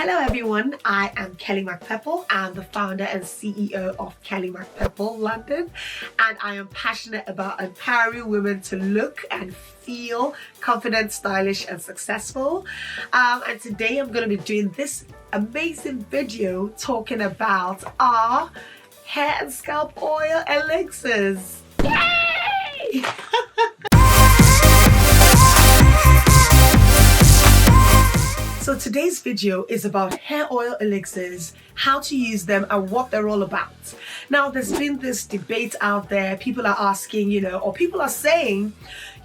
Hello everyone, I am Kelly MacPepple. I'm the founder and CEO of Kelly MacPepple London, and I am passionate about empowering women to look and feel confident, stylish and successful. And today I'm going to be doing this amazing video talking about our hair and scalp oil elixirs. Yay! So today's video is about hair oil elixirs, how to use them and what they're all about. Now there's been this debate out there, people are asking, or people are saying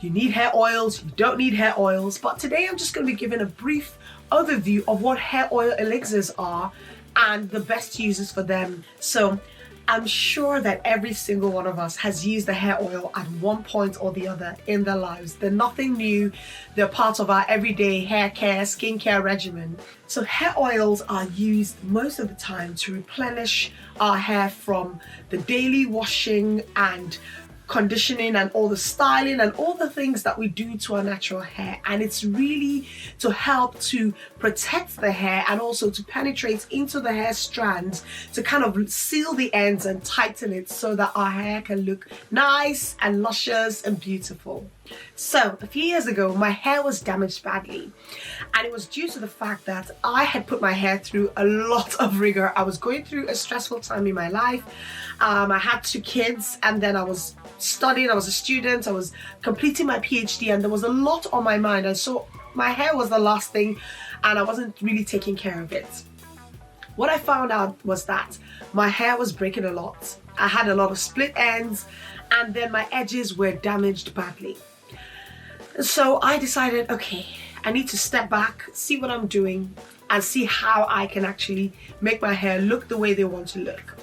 you need hair oils, you don't need hair oils, but today I'm just going to be giving a brief overview of what hair oil elixirs are and the best uses for them. So I'm sure that every single one of us has used a hair oil at one point or the other in their lives. They're nothing new. They're part of our everyday hair care, skincare regimen. So hair oils are used most of the time to replenish our hair from the daily washing and conditioning and all the styling and all the things that we do to our natural hair, and it's really to help to protect the hair and also to penetrate into the hair strands to kind of seal the ends and tighten it so that our hair can look nice and luscious and beautiful. So a few years ago my hair was damaged badly, and it was due to the fact that I had put my hair through a lot of rigor. I was going through a stressful time in my life. I had 2 kids, and then I was studying, I was a student, I was completing my Ph.D, and there was a lot on my mind, and so my hair was the last thing and I wasn't really taking care of it. What I found out was that my hair was breaking a lot. I had a lot of split ends, and then my edges were damaged badly. So I decided, okay, I need to step back, see what I'm doing, and see how I can actually make my hair look the way they want to look.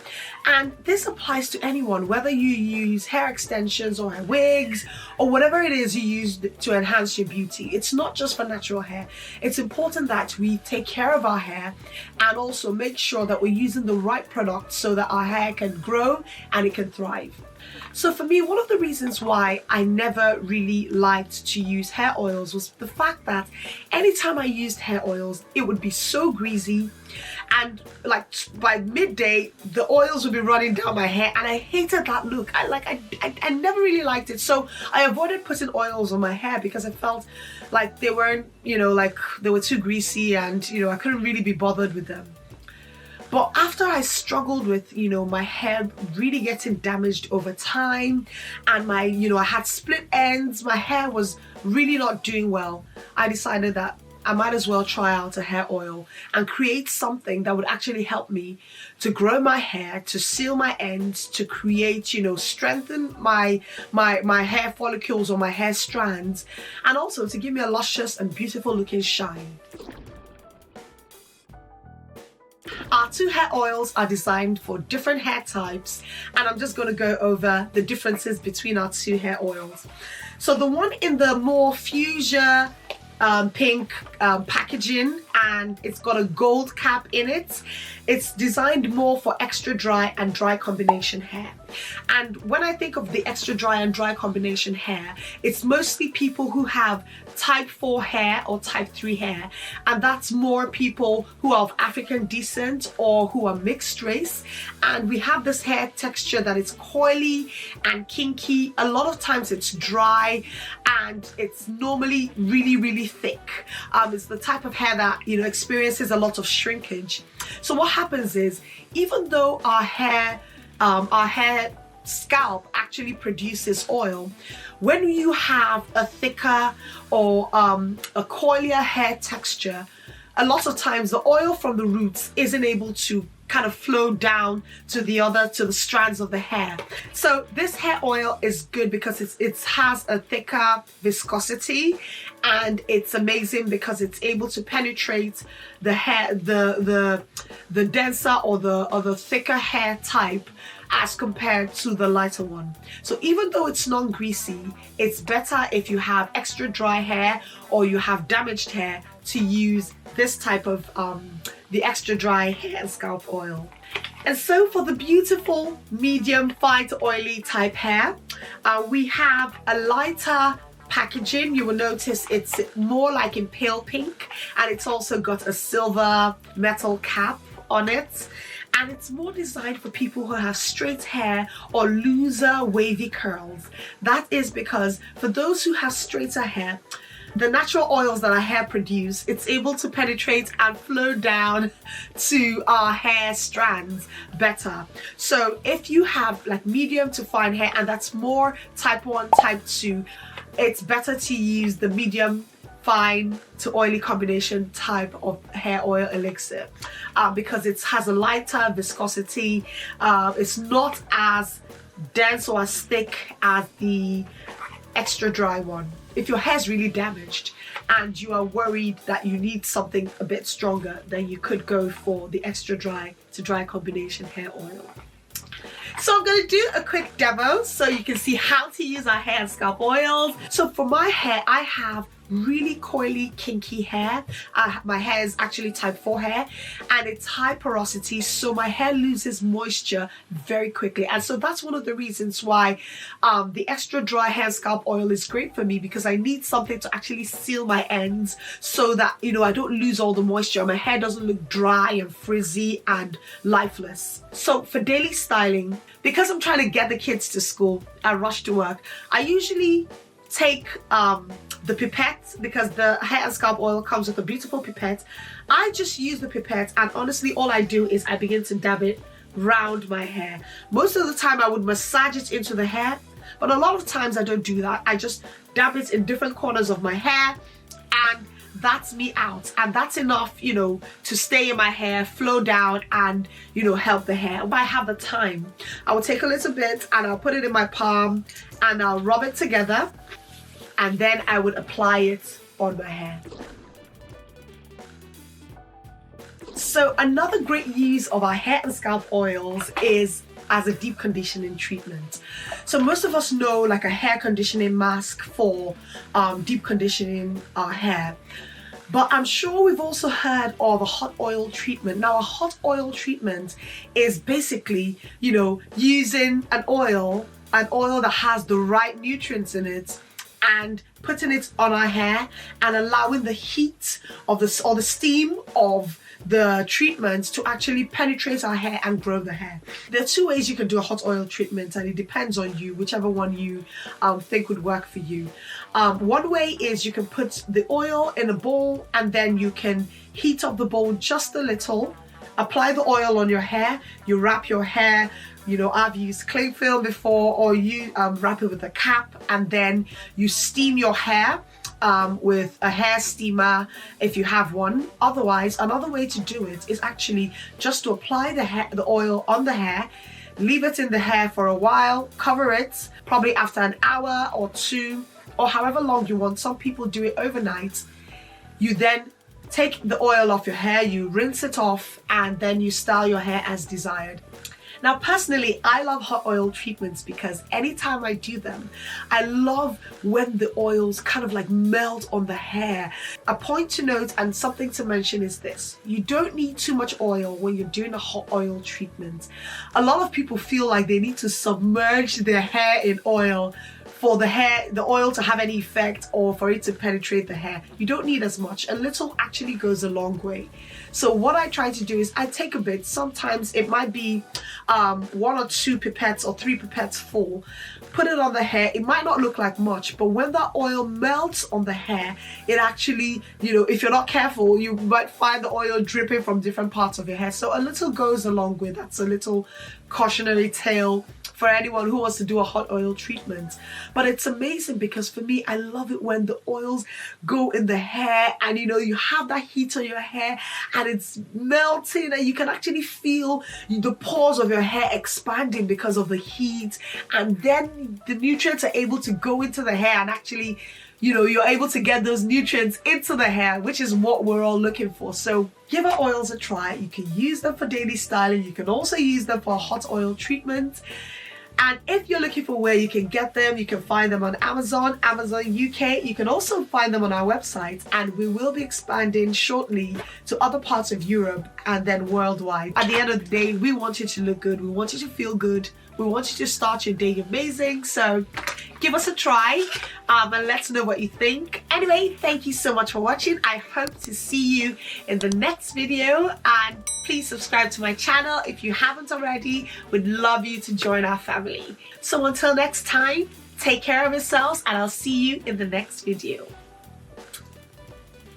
And this applies to anyone, whether you use hair extensions or hair wigs or whatever it is you use to enhance your beauty. It's not just for natural hair. It's important that we take care of our hair and also make sure that we're using the right products so that our hair can grow and it can thrive. So for me, one of the reasons why I never really liked to use hair oils was the fact that anytime I used hair oils, it would be so greasy, and like by midday the oils would be running down my hair, and I hated that look. I never really liked it, so I avoided putting oils on my hair because I felt like they weren't, like they were too greasy, and I couldn't really be bothered with them. But after I struggled with, my hair really getting damaged over time, and I had split ends, my hair was really not doing well, I decided that I might as well try out a hair oil and create something that would actually help me to grow my hair, to seal my ends, to create, strengthen my hair follicles or my hair strands, and also to give me a luscious and beautiful looking shine. Our 2 hair oils are designed for different hair types, and I'm just going to go over the differences between our 2 hair oils. So the one in the more fuchsia pink packaging, and it's got a gold cap in it. It's designed more for extra dry and dry combination hair. And when I think of the extra dry and dry combination hair, it's mostly people who have type 4 hair or type 3 hair, and that's more people who are of African descent or who are mixed race, and we have this hair texture that is coily and kinky. A lot of times it's dry, and it's normally really thick. It's the type of hair that experiences a lot of shrinkage. So what happens is, even though our hair scalp actually produces oil, when you have a thicker or a coilier hair texture, a lot of times the oil from the roots isn't able to kind of flow down to the strands of the hair. So this hair oil is good because it has a thicker viscosity, and it's amazing because it's able to penetrate the hair, the denser or the thicker hair type as compared to the lighter one. So even though it's non-greasy, it's better if you have extra dry hair or you have damaged hair to use this type of the extra dry hair and scalp oil. And so for the beautiful medium fine to oily type hair, we have a lighter packaging, you will notice it's more like in pale pink, and it's also got a silver metal cap on it. And it's more designed for people who have straight hair or looser wavy curls. That is because for those who have straighter hair, the natural oils that our hair produce, it's able to penetrate and flow down to our hair strands better. So if you have like medium to fine hair, and that's more type 1, type 2, it's better to use the medium fine to oily combination type of hair oil elixir because it has a lighter viscosity. It's not as dense or as thick as the extra dry one. If your hair is really damaged and you are worried that you need something a bit stronger, then you could go for the extra dry to dry combination hair oil. So I'm going to do a quick demo so you can see how to use our hair and scalp oils. So for my hair, I have really coily, kinky hair. My hair is actually type 4 hair, and it's high porosity, so my hair loses moisture very quickly. And so that's one of the reasons why the extra dry hair and scalp oil is great for me, because I need something to actually seal my ends so that, you know, I don't lose all the moisture. My hair doesn't look dry and frizzy and lifeless. So for daily styling, because I'm trying to get the kids to school and rush to work, I usually take the pipette, because the hair and scalp oil comes with a beautiful pipette. I just use the pipette, and honestly all I do is I begin to dab it round my hair. Most of the time I would massage it into the hair, but a lot of times I don't do that. I just dab it in different corners of my hair, and that's me out, and that's enough, you know, to stay in my hair, flow down, and, you know, help the hair. If I have the time, I will take a little bit and I'll put it in my palm and I'll rub it together, and then I would apply it on my hair. So another great use of our hair and scalp oils is as a deep conditioning treatment. So most of us know like a hair conditioning mask for deep conditioning our hair. But I'm sure we've also heard of a hot oil treatment. Now, a hot oil treatment is basically, you know, using an oil that has the right nutrients in it, and putting it on our hair and allowing the heat of the steam of the treatment to actually penetrate our hair and grow the hair. There are two ways you can do a hot oil treatment, and it depends on you, whichever one you think would work for you. One way is you can put the oil in a bowl, and then you can heat up the bowl just a little, apply the oil on your hair, you wrap your hair, you know, I've used cling film before, or you wrap it with a cap, and then you steam your hair with a hair steamer if you have one. Otherwise, another way to do it is actually just to apply the oil on the hair, leave it in the hair for a while, cover it, probably after an hour or two, or however long you want. Some people do it overnight. You then take the oil off your hair, you rinse it off, and then you style your hair as desired. Now, personally, I love hot oil treatments because anytime I do them, I love when the oils kind of like melt on the hair. A point to note and something to mention is this: you don't need too much oil when you're doing a hot oil treatment. A lot of people feel like they need to submerge their hair in oil for the oil to have any effect or for it to penetrate the hair. You don't need as much. A little actually goes a long way. So what I try to do is I take a bit. Sometimes it might be 1 or 2 pipettes or 3 pipettes full. Put it on the hair. It might not look like much, but when that oil melts on the hair, it actually, you know, if you're not careful, you might find the oil dripping from different parts of your hair. So a little goes a long way. That's a little cautionary tale for anyone who wants to do a hot oil treatment. But it's amazing because for me, I love it when the oils go in the hair, and you know, you have that heat on your hair and it's melting, and you can actually feel the pores of your hair expanding because of the heat, and then the nutrients are able to go into the hair, and actually, you know, you're able to get those nutrients into the hair, which is what we're all looking for. So give our oils a try. You can use them for daily styling. You can also use them for a hot oil treatment. And if you're looking for where you can get them, you can find them on Amazon UK. You can also find them on our website, and we will be expanding shortly to other parts of Europe and then worldwide. At the end of the day, we want you to look good. We want you to feel good. We want you to start your day amazing. So give us a try and let us know what you think. Anyway, thank you so much for watching. I hope to see you in the next video, and please subscribe to my channel if you haven't already. We'd love you to join our family. So until next time, take care of yourselves, and I'll see you in the next video.